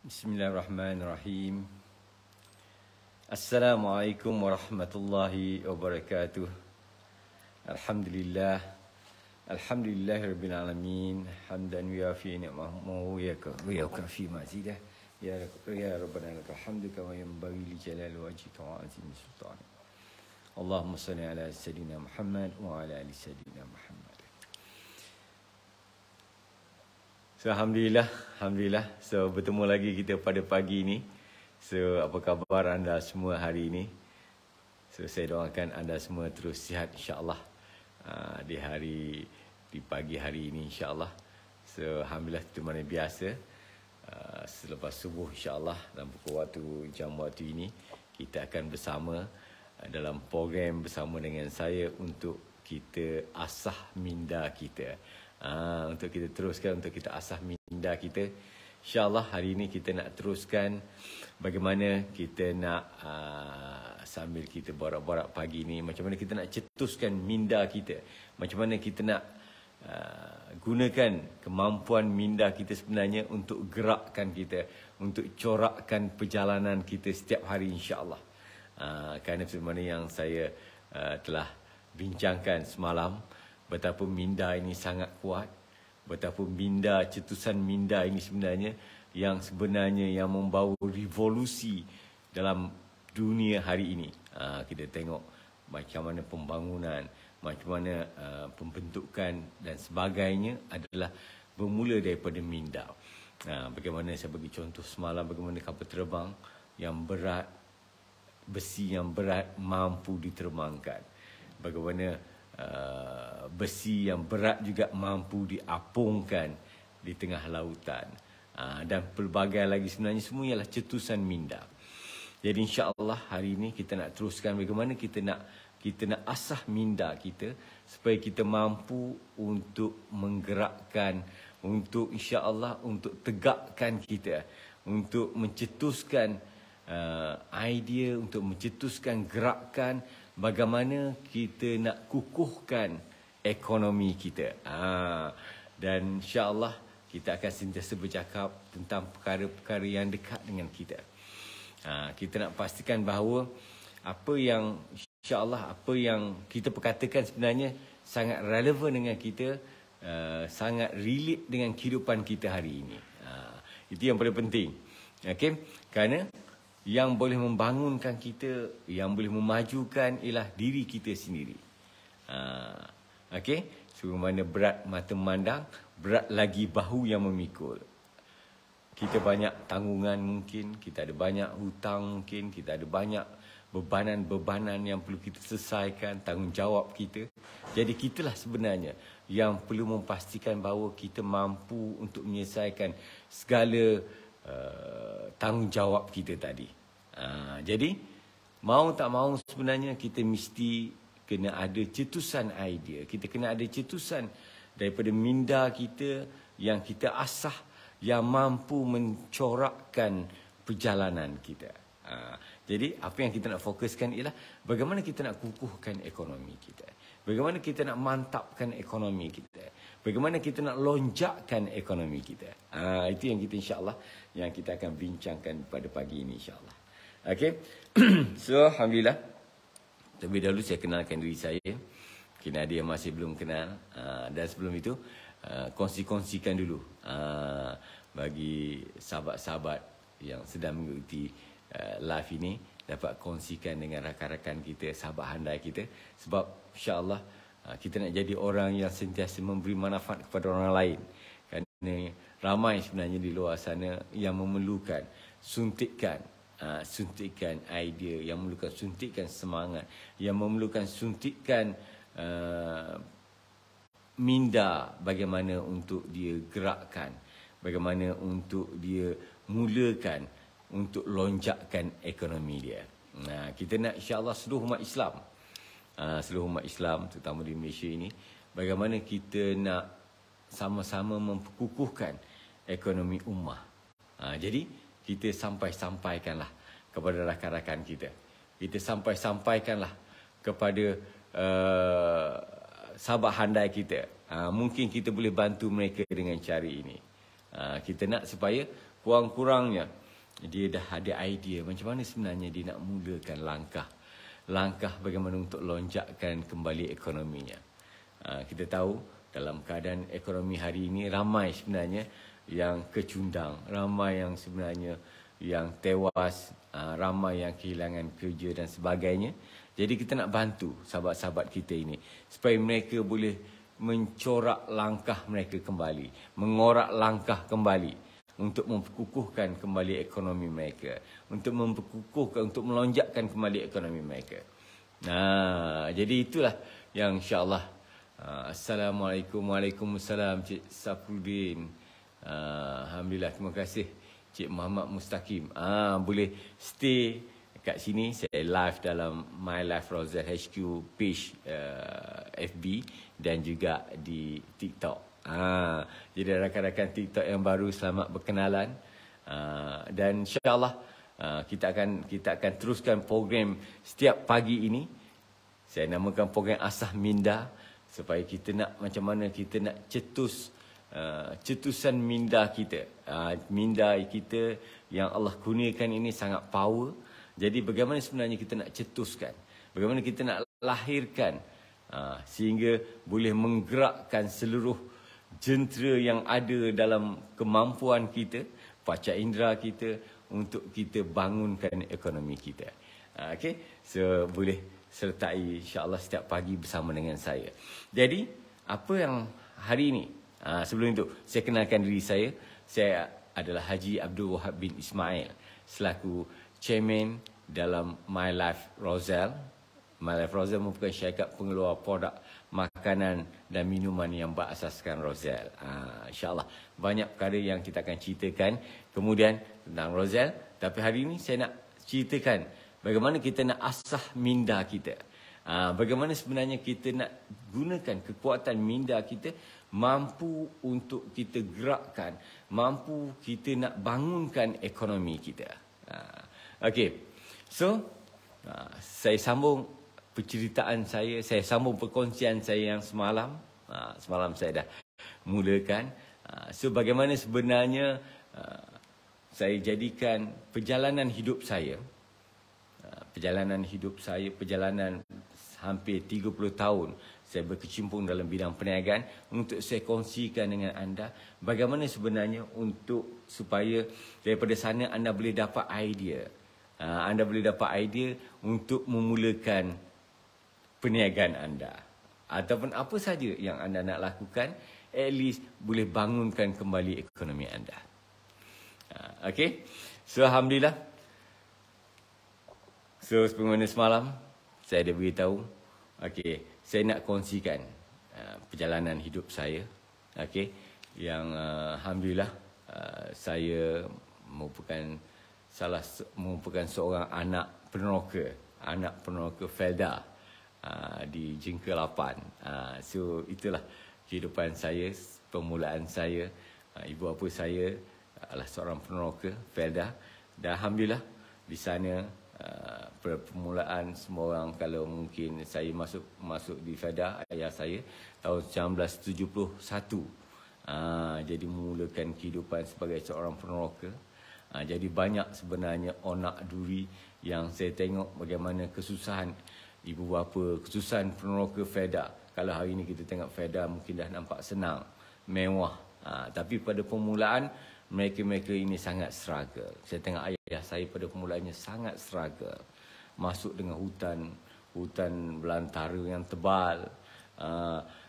Bismillahirrahmanirrahim. Assalamualaikum warahmatullahi wabarakatuh. Alhamdulillah. Alhamdulillahirabbil alamin. Hamdan yuafi ni'amahu wa yukafi mazidah. Ya Rabbana lakal hamdu kama yanbaghi li jalali wajhika wa azimi sultanik. Allahumma salli ala sayyidina Muhammad wa ala ali sayyidina Muhammad. So, Alhamdulillah. So, bertemu lagi kita pada pagi ini. So, apa khabar anda semua hari ini? So, saya doakan anda semua terus sihat insya-Allah di pagi hari ini insya-Allah. So, Alhamdulillah seperti mana biasa. Selepas subuh insya-Allah dalam pukul jam waktu ini kita akan bersama dalam program bersama dengan saya untuk kita asah minda kita. Untuk kita teruskan, untuk kita asah minda kita. InsyaAllah hari ini kita nak teruskan bagaimana kita nak sambil kita borak-borak pagi ni, macam mana kita nak cetuskan minda kita, macam mana kita nak gunakan kemampuan minda kita sebenarnya untuk gerakkan kita, untuk corakkan perjalanan kita setiap hari insyaAllah. Kerana seperti mana yang saya telah bincangkan semalam, betapa minda ini sangat kuat, betapa minda, cetusan minda ini sebenarnya yang membawa revolusi dalam dunia hari ini. Kita tengok macam mana pembangunan, macam mana pembentukan dan sebagainya adalah bermula daripada minda. Bagaimana saya bagi contoh semalam, bagaimana kapal terbang yang berat, besi yang berat mampu diterbangkan. Bagaimana besi yang berat juga mampu diapungkan di tengah lautan. Dan pelbagai lagi sebenarnya semua ialah cetusan minda. Jadi insya-Allah hari ini kita nak teruskan bagaimana kita nak asah minda kita supaya kita mampu untuk menggerakkan, untuk insya-Allah untuk tegakkan kita, untuk mencetuskan idea, untuk mencetuskan gerakan bagaimana kita nak kukuhkan ekonomi kita. Dan insya-Allah kita akan sentiasa bercakap tentang perkara-perkara yang dekat dengan kita. Kita nak pastikan bahawa apa yang insya-Allah apa yang kita perkatakan sebenarnya sangat relevan dengan kita, sangat relate dengan kehidupan kita hari ini. Itu yang paling penting. Okey? Kerana yang boleh membangunkan kita, yang boleh memajukan ialah diri kita sendiri. Okey? Sebagaimana berat mata memandang, berat lagi bahu yang memikul. Kita banyak tanggungan mungkin, kita ada banyak hutang mungkin, kita ada banyak bebanan-bebanan yang perlu kita selesaikan, tanggungjawab kita. Jadi kitalah sebenarnya yang perlu memastikan bahawa kita mampu untuk menyelesaikan segala tanggungjawab kita tadi. Jadi mau tak mau sebenarnya kita mesti kena ada cetusan idea. Kita kena ada cetusan daripada minda kita yang kita asah, yang mampu mencorakkan perjalanan kita. Jadi apa yang kita nak fokuskan ialah bagaimana kita nak kukuhkan ekonomi kita, bagaimana kita nak mantapkan ekonomi kita, bagaimana kita nak lonjakkan ekonomi kita. Itu yang kita insya-Allah yang kita akan bincangkan pada pagi ini insya-Allah. Okey. So alhamdulillah. Terlebih dahulu saya kenalkan diri saya. Mungkin ada yang masih belum kenal. Dan sebelum itu kongsi-kongsikan dulu bagi sahabat-sahabat yang sedang mengikuti live ini, dapat kongsikan dengan rakan-rakan kita, sahabat handai kita. Sebab insya-Allah kita nak jadi orang yang sentiasa memberi manfaat kepada orang lain. Kerana ramai sebenarnya di luar sana yang memerlukan suntikan idea, yang memerlukan suntikan semangat, yang memerlukan suntikan minda bagaimana untuk dia gerakkan, bagaimana untuk dia mulakan untuk lonjakkan ekonomi dia. Kita nak insya-Allah seluruh umat Islam terutama di Malaysia ini, bagaimana kita nak sama-sama memperkukuhkan ekonomi ummah. Jadi kita sampaikanlah kepada rakan-rakan kita. Kita sampaikanlah kepada sahabat handai kita. Mungkin kita boleh bantu mereka dengan cara ini. Kita nak supaya kurang-kurangnya dia dah ada idea macam mana sebenarnya dia nak mulakan langkah bagaimana untuk lonjakkan kembali ekonominya. Kita tahu dalam keadaan ekonomi hari ini ramai sebenarnya yang kecundang, ramai yang sebenarnya yang tewas, ramai yang kehilangan kerja dan sebagainya. Jadi kita nak bantu sahabat-sahabat kita ini supaya mereka boleh mencorak langkah mereka kembali, mengorak langkah kembali untuk memperkukuhkan kembali ekonomi mereka, untuk memperkukuhkan, untuk melonjakkan kembali ekonomi mereka. Jadi itulah yang insya-Allah. Assalamualaikum, waalaikumsalam Cik Safruddin. Alhamdulillah, terima kasih Cik Muhammad Mustaqim. Boleh stay kat sini, saya live dalam My Life Roselle HQ page FB dan juga di TikTok. Jadi rakan-rakan TikTok yang baru, selamat berkenalan. Dan insya-Allah kita akan teruskan program setiap pagi ini. Saya namakan program Asah Minda, supaya kita nak macam mana kita nak cetusan minda kita. Minda kita yang Allah kurniakan ini sangat power. Jadi bagaimana sebenarnya kita nak cetuskan, bagaimana kita nak lahirkan sehingga boleh menggerakkan seluruh jentera yang ada dalam kemampuan kita, panca indera kita, untuk kita bangunkan ekonomi kita. Okey, so boleh sertai insya-Allah setiap pagi bersama dengan saya. Jadi apa yang hari ini, sebelum itu saya kenalkan diri saya. Saya adalah Haji Abdul Wahab bin Ismail, selaku chairman dalam My Life Roselle. My Life Roselle merupakan syarikat pengeluar produk makanan dan minuman yang berasaskan Roselle. InsyaAllah banyak perkara yang kita akan ceritakan kemudian tentang Roselle. Tapi hari ini saya nak ceritakan bagaimana kita nak asah minda kita. Bagaimana sebenarnya kita nak gunakan kekuatan minda kita, mampu untuk kita gerakkan, mampu kita nak bangunkan ekonomi kita. Okey, so saya sambung penceritaan saya sambung perkongsian saya yang semalam. Semalam saya dah mulakan. So bagaimana sebenarnya saya jadikan perjalanan hidup saya, perjalanan hampir 30 tahun saya berkecimpung dalam bidang perniagaan, untuk saya kongsikan dengan anda bagaimana sebenarnya untuk supaya daripada sana anda boleh dapat idea. Anda boleh dapat idea untuk memulakan perniagaan anda. Ataupun apa saja yang anda nak lakukan, at least boleh bangunkan kembali ekonomi anda. Okay. So Alhamdulillah. So sebagaimana semalam saya dah beritahu, okay, saya nak kongsikan perjalanan hidup saya, okay, yang Alhamdulillah saya merupakan seorang anak peneroka Felda di Jengka 8. So itulah kehidupan saya, permulaan saya. Ibu bapa saya adalah seorang peneroka Felda, dan Alhamdulillah di sana permulaan semua orang, kalau mungkin saya masuk di Felda, ayah saya tahun 1971. Jadi memulakan kehidupan sebagai seorang peneroka. Jadi banyak sebenarnya onak duri yang saya tengok bagaimana kesusahan ibu bapa, kesusahan peneroka Felda. Kalau hari ini kita tengok Felda mungkin dah nampak senang, mewah. Tapi pada permulaan mereka ini sangat struggle. Saya tengok ayah saya pada permulaannya sangat struggle. Masuk dengan hutan belantara yang tebal,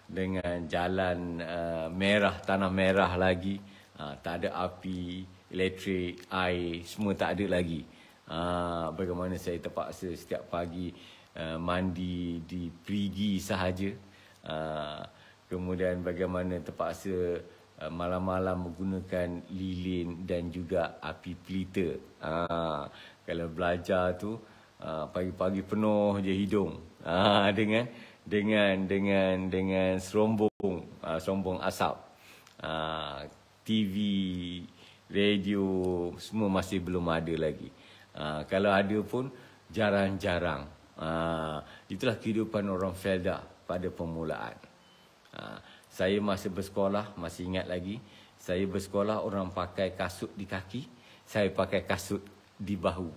dengan jalan merah, tanah merah lagi, tak ada api, elektrik, air, semua tak ada lagi. Bagaimana saya terpaksa setiap pagi mandi di perigi sahaja. Kemudian bagaimana terpaksa malam-malam menggunakan lilin dan juga api pelita. Kalau belajar tu pagi-pagi penuh je hidung dengan serombong asap. TV, radio semua masih belum ada lagi. Kalau ada pun jarang-jarang. Itulah kehidupan orang Felda pada permulaan. Saya masa bersekolah, masih ingat lagi, saya bersekolah orang pakai kasut di kaki, saya pakai kasut di bahu.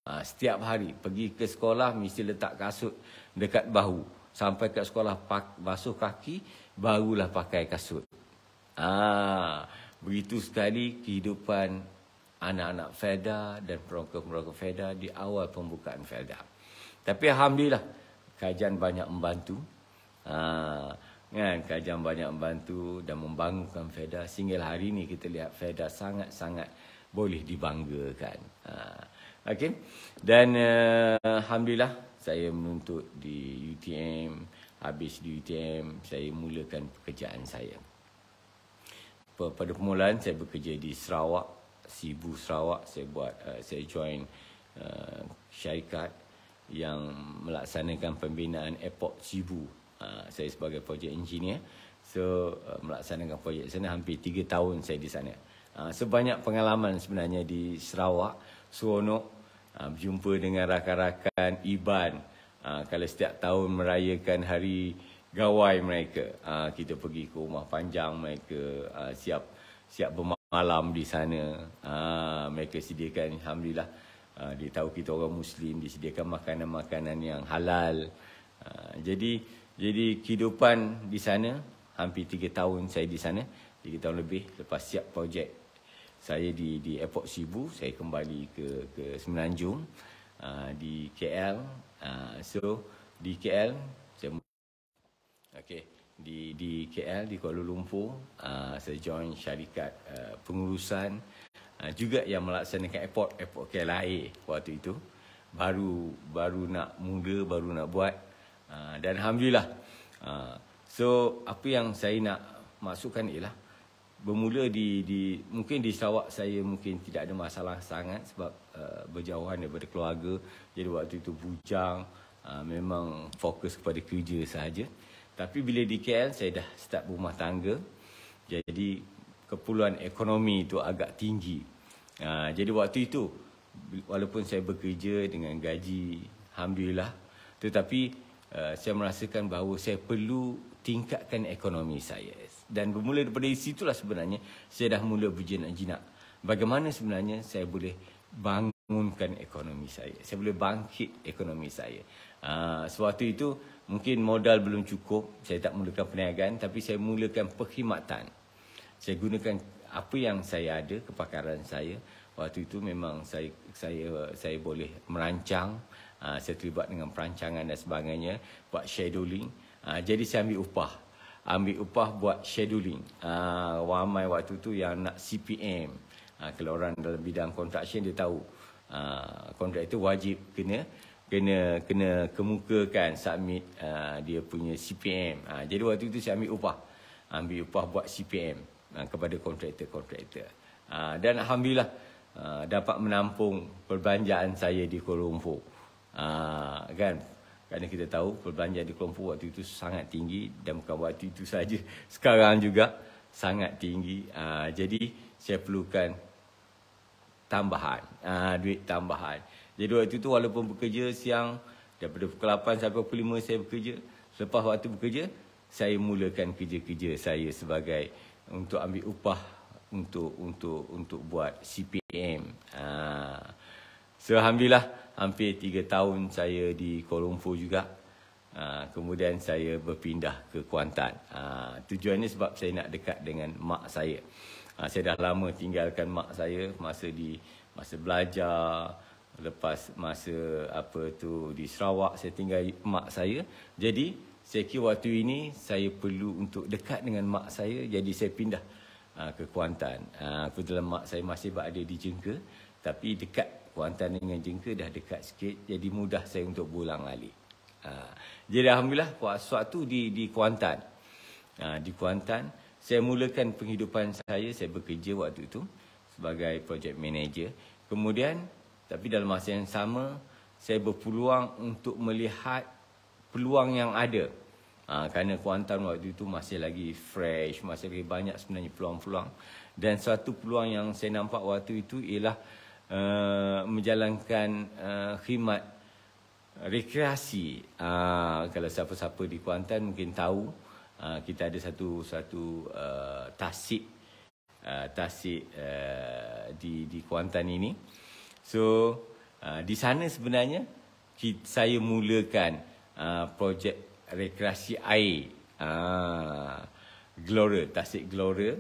Setiap hari pergi ke sekolah mesti letak kasut dekat bahu. Sampai ke sekolah basuh kaki, barulah pakai kasut. Begitu sekali kehidupan anak-anak Felda dan peroka-peroka Felda di awal pembukaan Felda. Tapi alhamdulillah kajian banyak membantu. Kajian banyak membantu dan membangunkan Felda sehingga hari ini kita lihat Felda sangat-sangat boleh dibanggakan. Okay. Dan alhamdulillah saya menuntut di UTM. Habis di UTM saya mulakan pekerjaan saya. Pada permulaan saya bekerja di Sarawak, Sibu Sarawak. Saya join syarikat yang melaksanakan pembinaan airport Sibu. Saya sebagai projek engineer, melaksanakan projek sana hampir 3 tahun saya di sana. Sebanyak pengalaman sebenarnya di Sarawak, seronok berjumpa dengan rakan-rakan IBAN. Kalau setiap tahun merayakan hari gawai mereka, kita pergi ke rumah panjang mereka, siap bermalam di sana. Mereka sediakan, alhamdulillah, dia tahu kita orang Muslim, disediakan makanan-makanan yang halal. Jadi kehidupan di sana, hampir 3 tahun saya di sana, 3 tahun lebih. Lepas siap projek saya di Airport Sibu, saya kembali ke Semenanjung, di KL. Di KL saya di KL, di Kuala Lumpur, saya join syarikat pengurusan juga yang melaksanakan airport KLIA waktu itu. Baru nak mula, baru nak buat. Dan alhamdulillah. Apa yang saya nak masukkan ialah bermula mungkin di Sarawak saya mungkin tidak ada masalah sangat sebab berjauhan daripada keluarga. Jadi waktu itu bujang, memang fokus kepada kerja sahaja. Tapi bila di KL saya dah start berumah tangga. Jadi keperluan ekonomi itu agak tinggi. Jadi waktu itu walaupun saya bekerja dengan gaji alhamdulillah, tetapi saya merasakan bahawa saya perlu tingkatkan ekonomi saya. Dan bermula daripada situlah sebenarnya saya dah mula berjinak-jinak bagaimana sebenarnya saya boleh bangunkan ekonomi saya. Saya boleh bangkit ekonomi saya. Sewaktu itu mungkin modal belum cukup, saya tak mulakan perniagaan, tapi saya mulakan perkhidmatan. Saya gunakan apa yang saya ada, kepakaran saya. Waktu itu memang saya boleh merancang, saya terlibat dengan perancangan dan sebagainya, buat scheduling. Jadi saya ambil upah buat scheduling. Ramai waktu tu yang nak CPM. Kalau orang dalam bidang construction dia tahu, kontrak itu wajib kena kemukakan, submit dia punya CPM. Jadi waktu itu saya ambil upah buat CPM kepada kontraktor. Dan alhamdulillah dapat menampung perbelanjaan saya di Kuala Lumpur. Kan? Kerana kita tahu perbelanjaan di Kuala Lumpur waktu itu sangat tinggi, dan bukan waktu itu saja, sekarang juga sangat tinggi. Jadi saya perlukan tambahan, duit tambahan. Jadi waktu itu walaupun bekerja siang, daripada pukul 8 sampai pukul 5 saya bekerja. Selepas waktu bekerja, saya mulakan kerja-kerja saya sebagai untuk ambil upah untuk buat CPM. Alhamdulillah hampir 3 tahun saya di Kuala Lumpur juga. Kemudian saya berpindah ke Kuantan. Tujuannya sebab saya nak dekat dengan mak saya. Saya dah lama tinggalkan mak saya masa belajar. Lepas masa di Sarawak saya tinggal mak saya. Jadi saya kira waktu ini saya perlu untuk dekat dengan mak saya. Jadi saya pindah ke Kuantan. Kebetulan mak saya masih berada di Jengka, tapi dekat Kuantan dengan Jengka dah dekat sikit. Jadi mudah saya untuk berulang alik. Jadi alhamdulillah waktu di Kuantan. Di Kuantan saya mulakan penghidupan saya bekerja waktu itu sebagai project manager. Kemudian tapi dalam masa yang sama, saya berpeluang untuk melihat peluang yang ada. Kerana Kuantan waktu itu masih lagi fresh, masih lagi banyak sebenarnya peluang-peluang. Dan satu peluang yang saya nampak waktu itu ialah menjalankan khidmat rekreasi. Kalau siapa-siapa di Kuantan mungkin tahu, kita ada satu tasik di Kuantan ini. So di sana sebenarnya saya mulakan projek rekreasi air, Gelora, Tasik Gelora.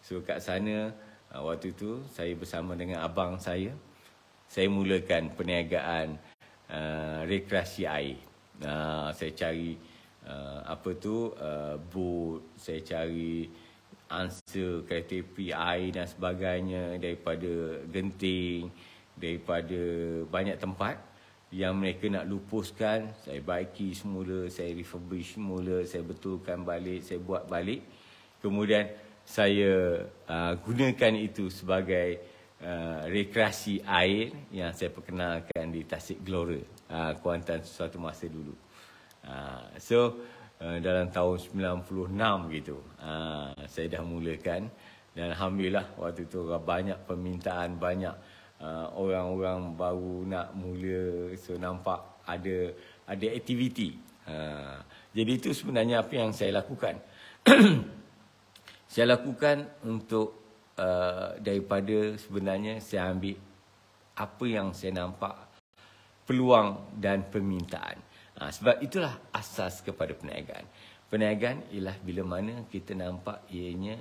So kat sana waktu itu saya bersama dengan abang saya mulakan perniagaan rekreasi air. Saya cari boat, saya cari ansur kereta api air dan sebagainya daripada Genting, daripada banyak tempat yang mereka nak lupuskan. Saya baiki semula, saya refurbish semula, saya betulkan balik, saya buat balik. Kemudian saya gunakan itu sebagai rekreasi air yang saya perkenalkan di Tasik Gelora, Kuantan suatu masa dulu. Dalam tahun 96 gitu, saya dah mulakan. Dan Alhamdulillah waktu itu banyak permintaan, banyak orang-orang baru nak mula. So nampak ada aktiviti. Jadi itu sebenarnya apa yang saya lakukan. Saya lakukan untuk daripada sebenarnya saya ambil apa yang saya nampak peluang dan permintaan. Sebab itulah asas kepada perniagaan. Perniagaan ialah bila mana kita nampak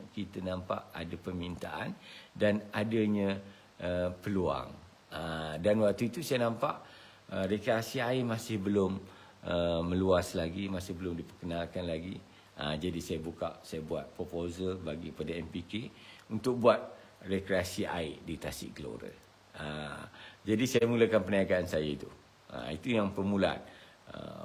kita nampak ada permintaan dan adanya peluang. Dan waktu itu saya nampak rekreasi air masih belum meluas lagi, masih belum diperkenalkan lagi. Jadi saya buat proposal bagi pada MPK untuk buat rekreasi air di Tasik Gelora. Jadi saya mulakan perniagaan saya itu. Itu yang permulaan.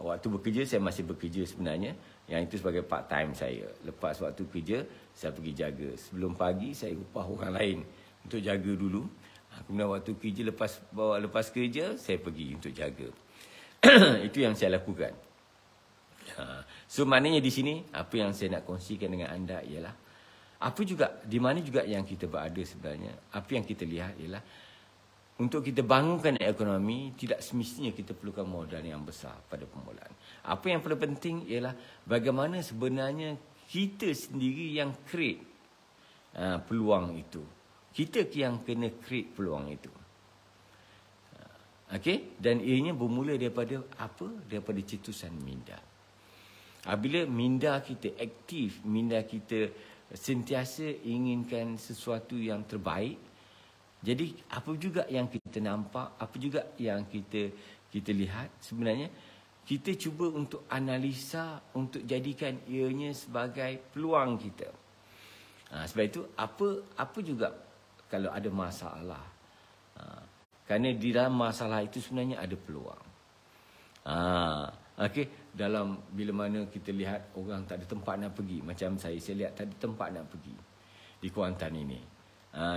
Waktu bekerja saya masih bekerja sebenarnya. Yang itu sebagai part time saya. Lepas waktu kerja saya pergi jaga. Sebelum pagi saya upah orang lain untuk jaga dulu. Kemudian waktu kerja lepas kerja saya pergi untuk jaga. Itu yang saya lakukan. So maknanya di sini apa yang saya nak kongsikan dengan anda ialah di mana juga yang kita berada sebenarnya, apa yang kita lihat ialah untuk kita bangunkan ekonomi tidak semestinya kita perlukan modal yang besar pada permulaan. Apa yang paling penting ialah bagaimana sebenarnya kita sendiri yang create peluang itu. Kita yang kena create peluang itu. Okey, dan ianya bermula daripada apa? Daripada cetusan minda. Apabila minda kita aktif, minda kita sentiasa inginkan sesuatu yang terbaik, jadi apa juga yang kita nampak, apa juga yang kita lihat, sebenarnya kita cuba untuk analisa, untuk jadikan ianya sebagai peluang kita. Sebab itu apa juga kalau ada masalah, kerana di dalam masalah itu sebenarnya ada peluang. Okey, dalam bila mana kita lihat orang tak ada tempat nak pergi, macam saya lihat tak ada tempat nak pergi di Kuantan ini,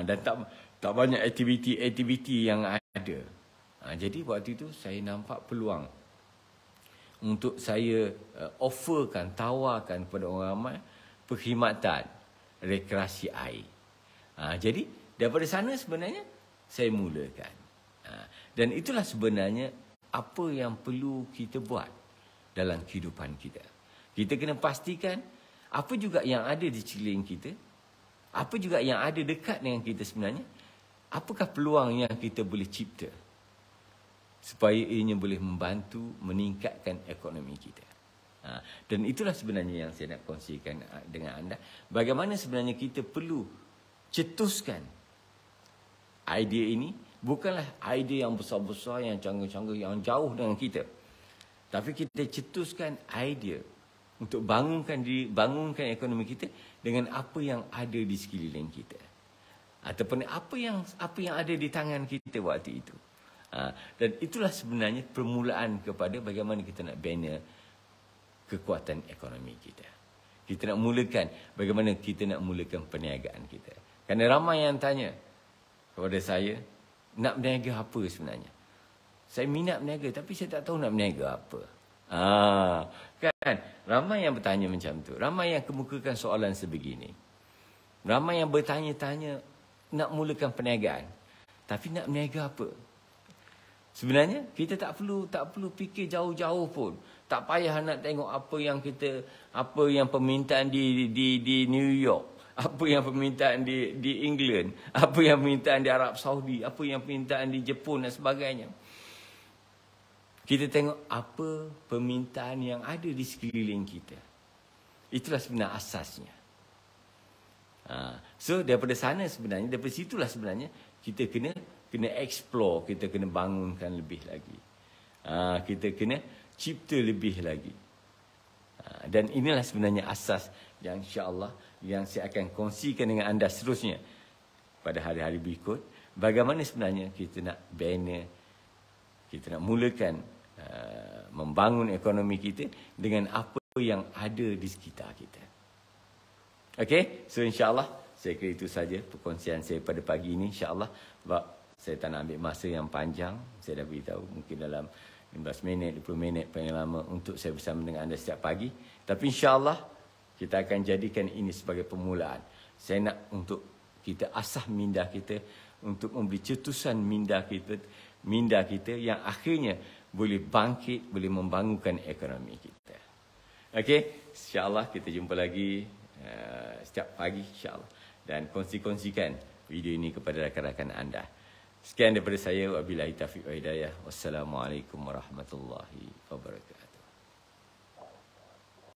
dan tak banyak aktiviti yang ada. Jadi waktu itu saya nampak peluang untuk saya tawarkan kepada orang ramai perkhidmatan rekreasi air. Jadi daripada sana sebenarnya saya mulakan. Dan itulah sebenarnya apa yang perlu kita buat dalam kehidupan kita. Kita kena pastikan apa juga yang ada di sekeliling kita, apa juga yang ada dekat dengan kita sebenarnya, apakah peluang yang kita boleh cipta supaya ianya boleh membantu meningkatkan ekonomi kita. Dan itulah sebenarnya yang saya nak kongsikan dengan anda. Bagaimana sebenarnya kita perlu cetuskan idea ini. Bukanlah idea yang besar-besar, yang canggih-canggih, yang jauh dengan kita. Tapi kita cetuskan idea untuk bangunkan ekonomi kita dengan apa yang ada di sekeliling kita. Ataupun apa yang ada di tangan kita waktu itu. Dan itulah sebenarnya permulaan kepada bagaimana kita nak bina kekuatan ekonomi kita. Kita nak mulakan bagaimana kita nak mulakan perniagaan kita. Kerana ramai yang tanya kepada saya, nak berniaga apa sebenarnya? Saya minat berniaga tapi saya tak tahu nak berniaga apa. Kan? Ramai yang bertanya macam tu. Ramai yang kemukakan soalan sebegini. Ramai yang bertanya-tanya nak mulakan perniagaan. Tapi nak berniaga apa? Sebenarnya kita tak perlu fikir jauh-jauh pun. Tak payah nak tengok apa yang permintaan di New York, apa yang permintaan di England, apa yang permintaan di Arab Saudi, apa yang permintaan di Jepun dan sebagainya. Kita tengok apa permintaan yang ada di sekeliling kita. Itulah sebenarnya asasnya. So daripada sana sebenarnya, daripada situlah sebenarnya kita kena explore, kita kena bangunkan lebih lagi. Kita kena cipta lebih lagi. Dan inilah sebenarnya asas yang insya-Allah yang saya akan kongsikan dengan anda seterusnya pada hari-hari berikut. Bagaimana sebenarnya kita nak bina, kita nak mulakan membangun ekonomi kita dengan apa yang ada di sekitar kita. Okey, so insya-Allah saya kira itu saja perkongsian saya pada pagi ini, insya-Allah. Sebab saya tak nak ambil masa yang panjang. Saya dah beritahu mungkin dalam 15 minit, 20 minit paling lama untuk saya bersama dengan anda setiap pagi. Tapi insya-Allah kita akan jadikan ini sebagai permulaan. Saya nak untuk kita asah minda kita, untuk memberi cetusan minda kita yang akhirnya boleh bangkit, boleh membangunkan ekonomi kita. Okey, insya-Allah kita jumpa lagi setiap pagi insya-Allah, dan kongsikan video ini kepada rakan-rakan anda. Sekian daripada saya, wabillahi taufiq wa hidayah. Wassalamualaikum warahmatullahi wabarakatuh.